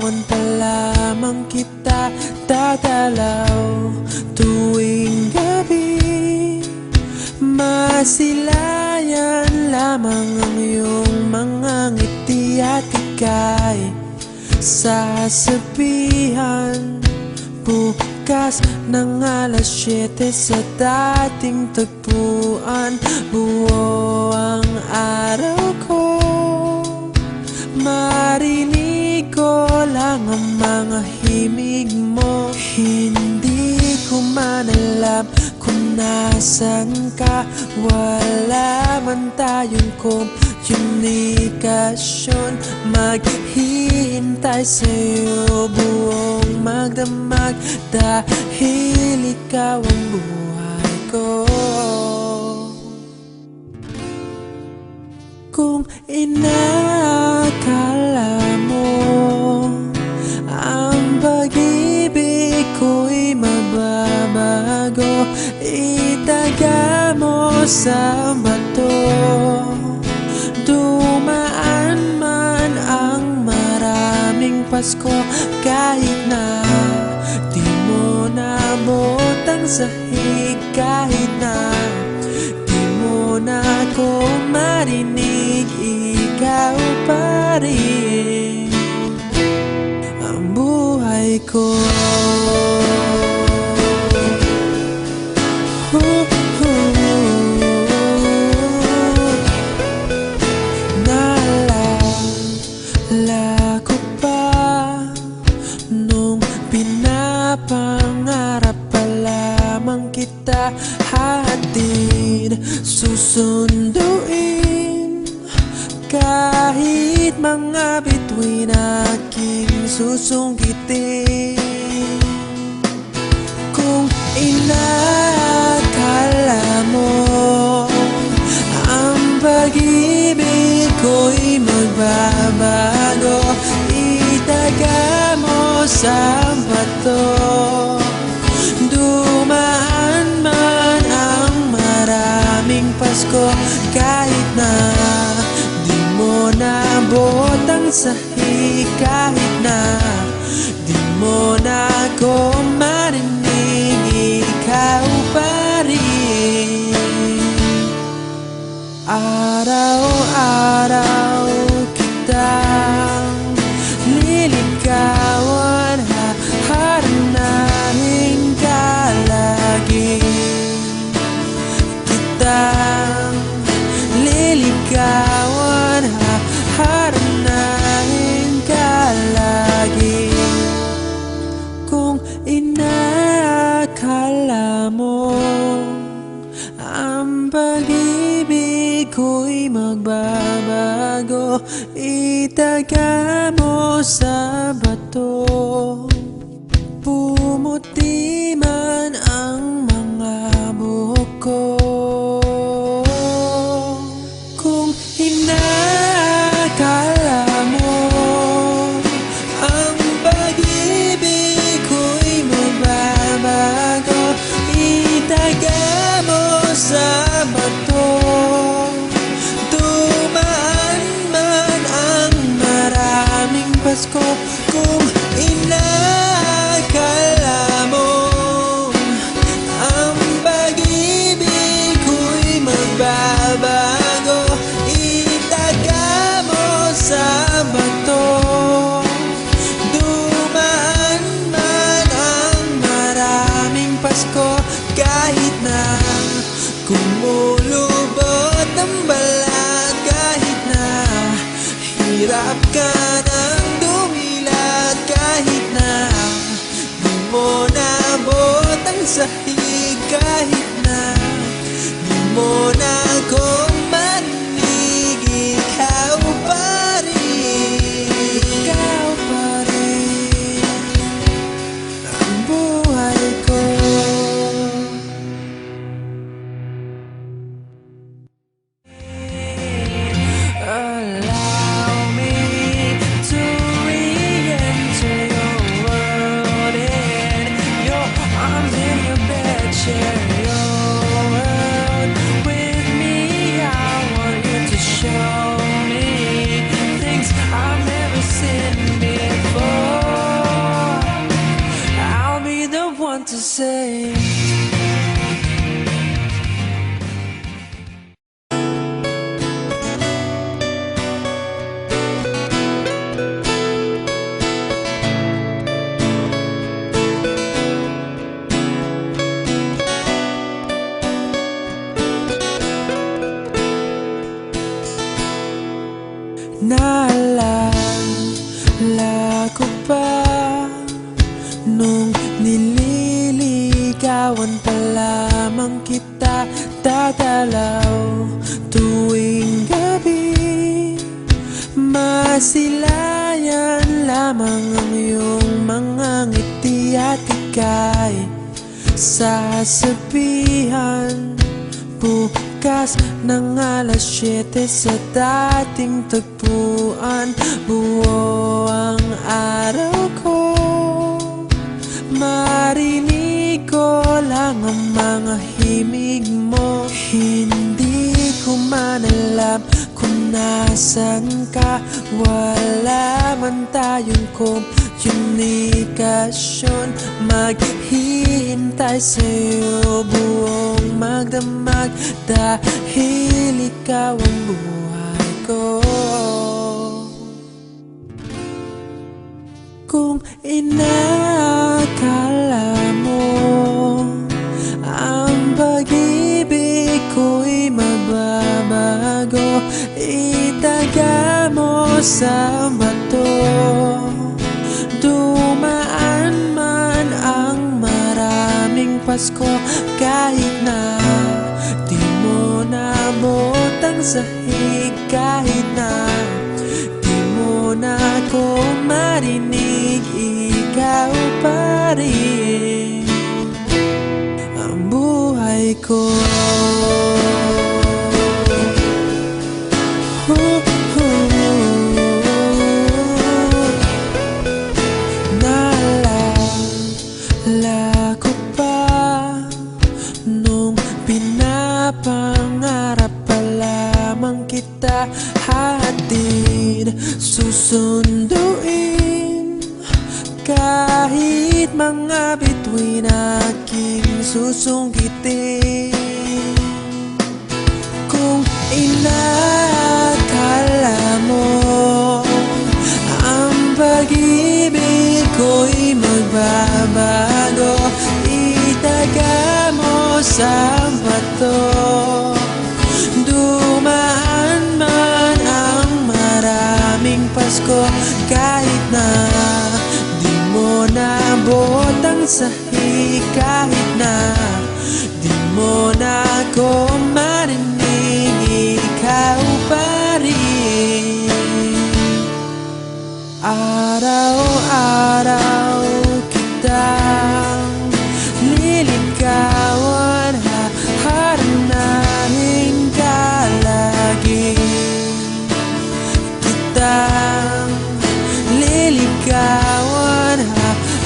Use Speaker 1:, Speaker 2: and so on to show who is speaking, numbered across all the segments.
Speaker 1: Nililigawan pa lamang kita dadalaw tuwing gabi. Masilayan lamang ang iyong mga ngiti at ika'y sasabihan bukas ng alas 7 sa dating tagpuan. Buo ang araw ko, marinig ko lang ang mga himig mo. Hindi ko man alam kung nasan ka, wala man tayong komunikasyon. Maghihintay sa'yo buong magdamag dahil ikaw ang buhay ko. Kung inakala mo ang pag-ibig ko'y mababago, itaga mo sa bato. Dumaan man ang maraming Pasko, kahit na di mo naabot ang sahig, kahit na di mo na ako marinig, ikaw pa rin ang buhay ko. Naalala ko pa nung pinapangarap pa lamang kita, hatid susunduin kahit mga bituin aking susungkitin. Kung inakala mo ang pag-ibig ko'y magbabago, itaga mo sa bato. Dumaan man ang maraming Pasko, kahit na di mo naabot ang sahig, kahit na di mo na ako marinig, ikaw pa rin. Araw-araw kitang liligawan, haharanahin ka lagi. Kitang liligawan, haharanahin ka lagi. Kung inakala mo ang pag-ibig ko'y magbabago, itaga mo sa bato. Pumuti man ang mga buhok ko. Kung inakala mo ang pag-ibig ko'y magbabago, itaga mo sa bato. Dumaan man ang maraming Pasko, kung inakala mo ang pag-ibig ko'y magbabago, itaga mo sa bato. Dumaan man ang maraming Pasko, kahit na kumulubot ang balat, kahit na hirap ka ng dumilat, kahit na di mo naabot ang sahig, kahit na di mo na ako marinig, ikaw pa rin, ikaw pa rin ang buhay ko. Allow me to re-enter your world, in your arms, in your bed, share your world with me. I lamang ang iyong mga ngiti at ika'y sasabihan bukas ng alas 7 sa dating tagpuan. Buo ang araw ko, marinig ko lang ang mga himig mo. Hindi ko man alam kung nasan ka, wala man tayong komunikasyon. Maghihintay sa'yo buong magdamag dahil ikaw ang buhay ko. Kung inakala mo ang pag-ibig ko'y magbabago, itaga mo sa bato. Dumaan man ang maraming Pasko, kahit na di mo nabot ang sahig, kahit na di mo na ako marinig, ikaw pa rin ang buhay ko. Naalala ko pa nung pinapangarap pa lamang kita, hatid susunduin kahit mga bituin aking susungkitin. Kung inakala mo ang pag-ibig ko'y magbabago, itaga mo sa bato. Dumaan man ang maraming Pasko, kahit na di mo nabot ang sahig, kahit na di mo na ako marinig, ikaw pa rin. Araw-araw kitang liligawan, haharanahin ka lagi. Kitang liligawan,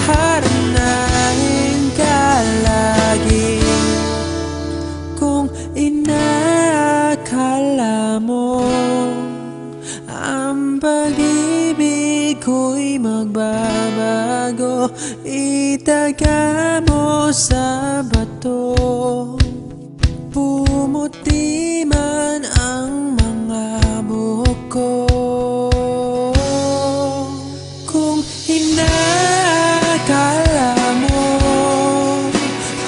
Speaker 1: haharanahin ka lagi. Kung inakala mo ang pag-ibig ko'y magbabago, itaga mo sa bato. Pumuti man ang mga buhok ko. Kung inakala mo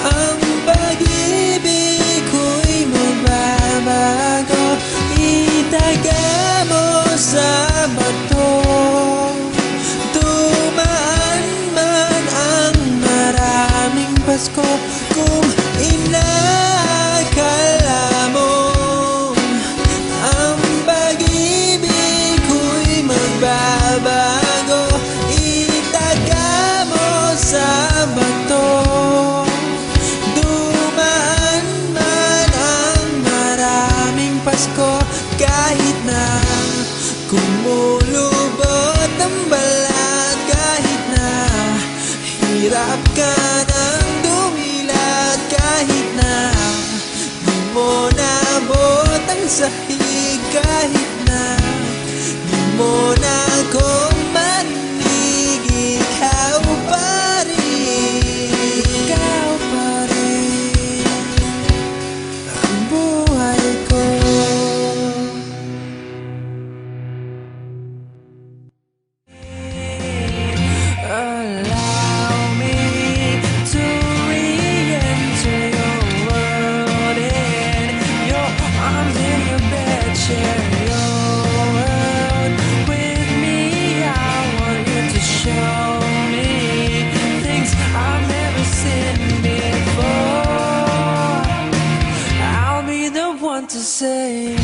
Speaker 1: ang pag-ibig ko'y magbabago, itaga mo sa bato. Dumaan man ang maraming Pasko, kung inakala mo ang pag-ibig ko'y magbabago, itaga mo sa bato. Dumaan man ang maraming Pasko, kahit na kumulubot ang balat, kahit na hirap ka ng dumilat, kahit na di mo nabot ang sahig, kahit na di mo na ako marinig, ikaw pa rin, ikaw pa rin ang buhay ko. Allow me to re-enter your world, in your arms, in your bed, share your world with me. I want you to show me things I've never seen before. I'll be the one to say